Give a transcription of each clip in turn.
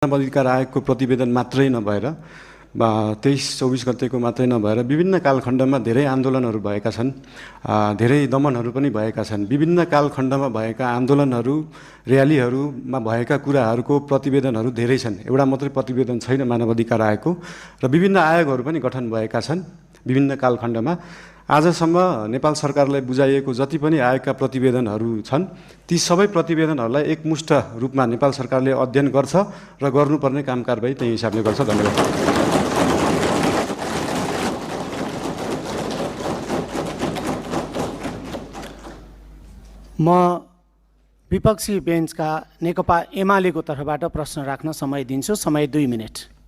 मानव अधिकार आयोगको प्रतिवेदन मात्रै नभएर 23-24 गतेको मात्रै नभएर विभिन्न कालखण्डमा धेरै आन्दोलनहरू भएका छन्, धेरै दमनहरू पनि भएका छन्। विभिन्न कालखण्डमा भएका आन्दोलनहरू, र्यालीहरूमा भएका कुराहरूको प्रतिवेदनहरू धेरै छन्। एउटा मात्रै प्रतिवेदन छैन मानव अधिकार आयोगको, र विभिन्न आयोगहरू पनि गठन भएका छन् विभिन्न कालखण्डमा। आजसम्म नेपाल सरकारलाई बुझाइएको जति पनि आयोगका प्रतिवेदनहरू छन्, ती सबै प्रतिवेदनहरूलाई एकमुष्ट रूपमा नेपाल सरकारले अध्ययन गर्छ र गर्नुपर्ने काम कारबाही त्यही हिसाबले गर्छ। धन्यवाद। म विपक्षी बेन्चका नेकपा एमालेको तर्फबाट प्रश्न राख्न समय दिन्छु। समय 2 मिनेट।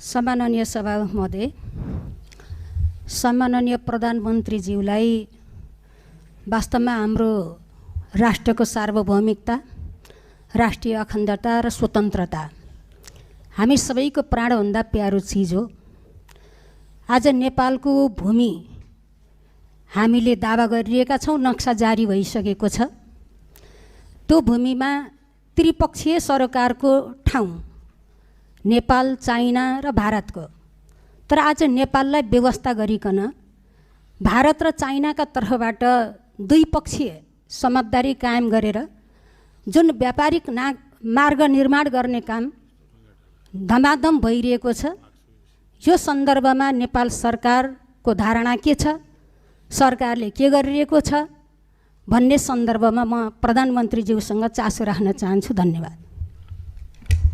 सम्माननीय सभा महोदय, सम्माननीय प्रधानमन्त्रीज्यूलाई वास्तवमा हाम्रो राष्ट्रको सार्वभौमिकता, राष्ट्रिय अखण्डता र स्वतन्त्रता हामी सबैको प्राणभन्दा प्यारो चिज हो। आज नेपालको भूमि हामीले दावा गरिरहेका छौँ, नक्सा जारी भइसकेको छ। त्यो भूमिमा त्रिपक्षीय सरकारको ठाउँ नेपाल, चाइना र भारतको, तर आज नेपाललाई व्यवस्था गरिकन भारत र चाइनाका तर्फबाट द्विपक्षीय समझदारी कायम गरेर जुन व्यापारिक मार्ग निर्माण गर्ने काम धमाधम भइरहेको छ, यो सन्दर्भमा नेपाल सरकारको धारणा के छ, सरकारले के गरिरहेको छ भन्ने सन्दर्भमा म प्रधानमन्त्रीज्यूसँग चासो राख्न चाहन्छु। धन्यवाद।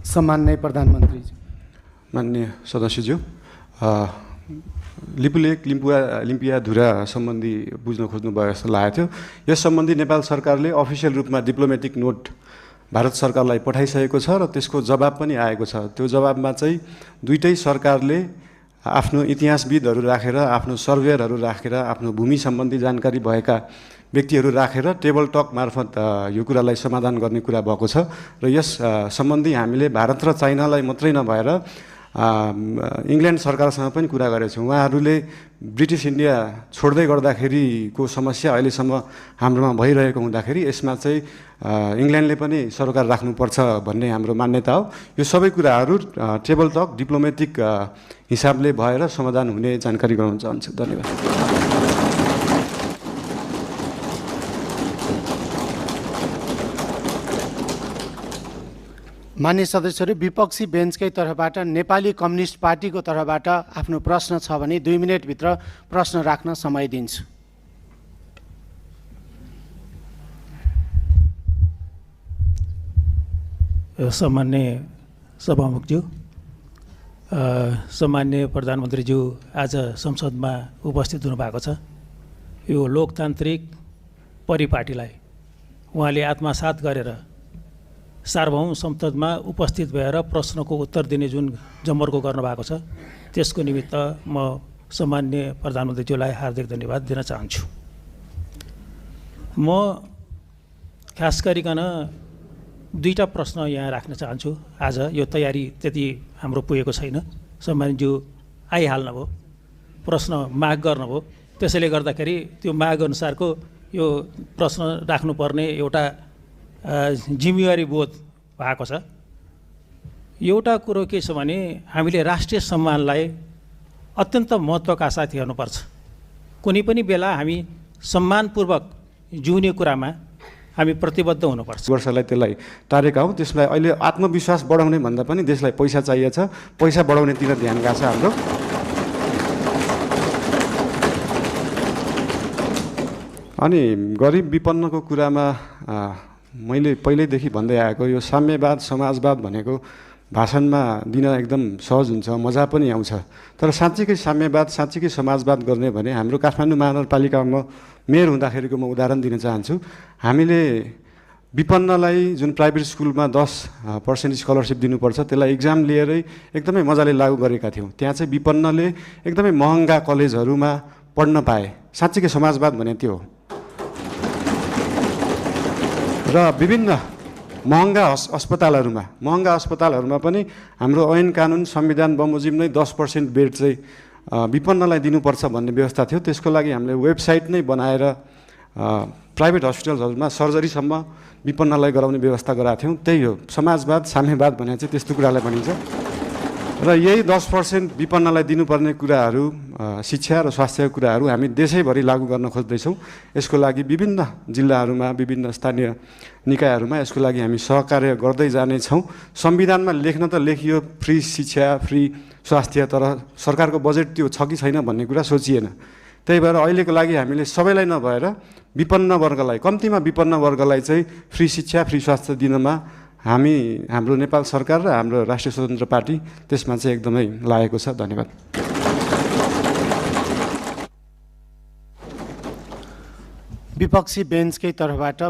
सम्माननीय प्रधानमन्त्रीज्यू। माननीय सदस्यज्यू, लिपुलेक लिम्पियाधुरा सम्बन्धी बुझ्न खोज्नु भयो जस्तो लागेको थियो। यस सम्बन्धी नेपाल सरकारले अफिसियल रूपमा डिप्लोमेटिक नोट भारत सरकारलाई पठाइसकेको छ र त्यसको जवाब पनि आएको छ। त्यो जवाबमा चाहिँ दुईटै सरकारले आफ्नो इतिहासविदहरू राखेर, आफ्नो सर्वेयरहरू राखेर, आफ्नो भूमि सम्बन्धी जानकारी भएका व्यक्तिहरू राखेर टेबल टक मार्फत यो कुरालाई समाधान गर्ने कुरा भएको छ। र यस सम्बन्धी हामीले भारत र चाइनालाई मात्रै नभएर इङ्ल्यान्ड सरकारसँग पनि कुरा गरेछौँ। उहाँहरूले ब्रिटिस इन्डिया छोड्दै गर्दाखेरिको समस्या अहिलेसम्म हाम्रोमा भइरहेको हुँदाखेरि यसमा चाहिँ इङ्ल्यान्डले पनि सरकार राख्नुपर्छ भन्ने हाम्रो मान्यता हो। यो सबै कुराहरू टेबल टक डिप्लोमेटिक हिसाबले भएर समाधान हुने जानकारी गराउन चाहन्छु। धन्यवाद। मान्य सदस्यहरू, विपक्षी बेन्चकै तर्फबाट नेपाली कम्युनिस्ट पार्टीको तर्फबाट आफ्नो प्रश्न छ भने 2 मिनेटभित्र प्रश्न राख्न समय दिन्छु। सम्मान्य सभामुखज्यू, सम्मान्य प्रधानमन्त्रीज्यू आज संसदमा उपस्थित हुनुभएको छ। यो लोकतान्त्रिक परिपाटीलाई उहाँले आत्मसात गरेर सार्वभौम संसदमा उपस्थित भएर प्रश्नको उत्तर दिने जुन जमर्को गर्नुभएको छ, त्यसको निमित्त म सम्मान्य प्रधानमन्त्रीज्यूलाई हार्दिक धन्यवाद दिन चाहन्छु। म खास गरिकन 2टा प्रश्न यहाँ राख्न चाहन्छु। आज यो तयारी त्यति हाम्रो पुगेको छैन। सम्मानज्यू आइहाल्नुभयो, प्रश्न माग गर्नुभयो, त्यसैले गर्दाखेरि त्यो माग अनुसारको यो प्रश्न राख्नुपर्ने एउटा जिम्मेवारी बोध भएको छ। एउटा कुरो के छ भने हामीले राष्ट्रिय सम्मानलाई अत्यन्त महत्त्वका साथ हेर्नुपर्छ। कुनै पनि बेला हामी सम्मानपूर्वक जिउने कुरामा हामी प्रतिबद्ध हुनुपर्छ। वर्षलाई त्यसलाई टारेका हौँ। त्यसलाई अहिले आत्मविश्वास बढाउने भन्दा पनि देशलाई पैसा चाहिएको छ, पैसा बढाउनेतिर ध्यान गएको छ हाम्रो। अनि गरिब विपन्नको कुरामा मैले पहिल्यैदेखि भन्दै आएको यो साम्यवाद, समाजवाद भनेको भाषणमा दिन एकदम सहज हुन्छ, मजा पनि आउँछ। तर साँच्चीकै साम्यवाद, साँच्चीकै समाजवाद गर्ने भने हाम्रो काठमाडौँ महानगरपालिकामा मेयर हुँदाखेरिको म उदाहरण दिन चाहन्छु। हामीले विपन्नलाई जुन प्राइभेट स्कुलमा 10% स्कलरसिप दिनुपर्छ, त्यसलाई इक्जाम लिएरै एकदमै मजाले लागू गरेका थियौँ। त्यहाँ चाहिँ विपन्नले एकदमै महँगा कलेजहरूमा पढ्न पाए। साँच्चीकै समाजवाद भने त्यो हो। र विभिन्न महँगा अस्पतालहरूमा पनि हाम्रो ऐन कानुन संविधान बमोजिम नै 10% बेड चाहिँ विपन्नलाई दिनुपर्छ भन्ने व्यवस्था थियो। त्यसको लागि हामीले वेबसाइट नै बनाएर प्राइभेट हस्पिटल्सहरूमा सर्जरीसम्म विपन्नलाई गराउने व्यवस्था गराएको थियौँ। त्यही हो समाजवाद साम्यवाद भने चाहिँ त्यस्तो कुरालाई भनिन्छ। र यही 10% विपन्नलाई दिनुपर्ने कुराहरू शिक्षा र स्वास्थ्यको कुराहरू हामी देशैभरि लागू गर्न खोज्दैछौँ। यसको लागि विभिन्न जिल्लाहरूमा विभिन्न स्थानीय निकायहरूमा यसको लागि हामी सहकार्य गर्दै जानेछौँ। संविधानमा लेख्न त लेखियो फ्री शिक्षा फ्री स्वास्थ्य, तर सरकारको बजेट त्यो छ कि छैन भन्ने कुरा सोचिएन। त्यही भएर अहिलेको लागि हामीले सबैलाई नभएर विपन्न वर्गलाई, कम्तीमा विपन्न वर्गलाई चाहिँ फ्री शिक्षा फ्री स्वास्थ्य दिनमा हाम्रो नेपाल सरकार र हाम्रो राष्ट्रिय स्वतन्त्र पार्टी त्यसमा चाहिँ एकदमै लागेको छ। धन्यवाद। विपक्षी बेन्चकै तर्फबाट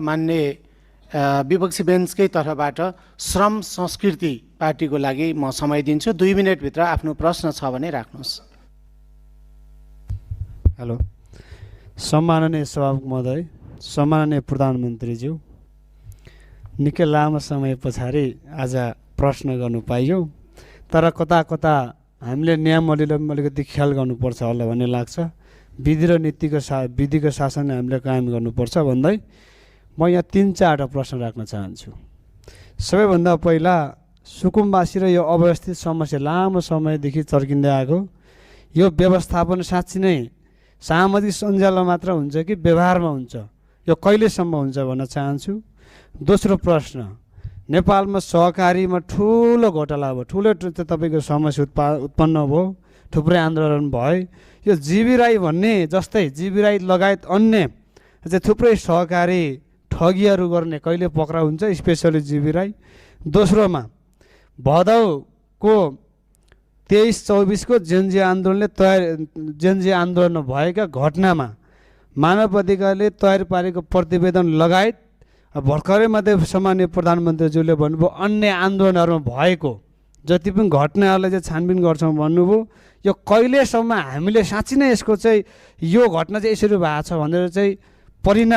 विपक्षी बेन्चकै तर्फबाट श्रम संस्कृति पार्टीको लागि म समय दिन्छु। 2 मिनेटभित्र आफ्नो प्रश्न छ भने राख्नुहोस्। हेलो, सम्माननीय सभामुख महोदय, सम्माननीय प्रधानमन्त्रीज्यू, निकै लामो समय पछाडि आज प्रश्न गर्नु पाइयो। तर कता कता हामीले नियम अलिकति ख्याल गर्नुपर्छ होला भन्ने लाग्छ। विधि र विधिको शासन हामीले कायम गर्नुपर्छ भन्दै म यहाँ 3-4वटा प्रश्न राख्न चाहन्छु। सबैभन्दा पहिला सुकुम्बासी र यो अव्यवस्थित समस्या लामो समयदेखि चर्किँदै आएको, यो व्यवस्थापन साँच्ची नै सामाजिक सञ्जालमा मात्र हुन्छ कि व्यवहारमा हुन्छ, यो कहिलेसम्म हुन्छ भन्न चाहन्छु। दोस्रो प्रश्न, नेपालमा सहकारीमा ठुलो घोटाला भयो, ठुलो तपाईँको समस्या उत्पन्न भयो, थुप्रै आन्दोलन भयो। यो जीवी राई भन्ने जस्तै जीवी राई लगायत अन्य चाहिँ थुप्रै सहकारी ठगीहरू गर्ने कहिले पक्राउ हुन्छ, स्पेसली जीवी राई। दोस्रोमा भदौको 23-24 जेनजी आन्दोलन भएका घटनामा मानव अधिकारले तयार पारेको प्रतिवेदन लगायत भर्खरै मात्रै सामान्य प्रधानमन्त्रीज्यूले भन्नुभयो अन्य आन्दोलनहरूमा भएको जति पनि घटनाहरूलाई चाहिँ छानबिन गर्छौँ भन्नुभयो। यो कहिलेसम्म हामीले साँच्ची नै यसको चाहिँ यो घटना चाहिँ यसरी भएको छ भनेर चाहिँ परिणाम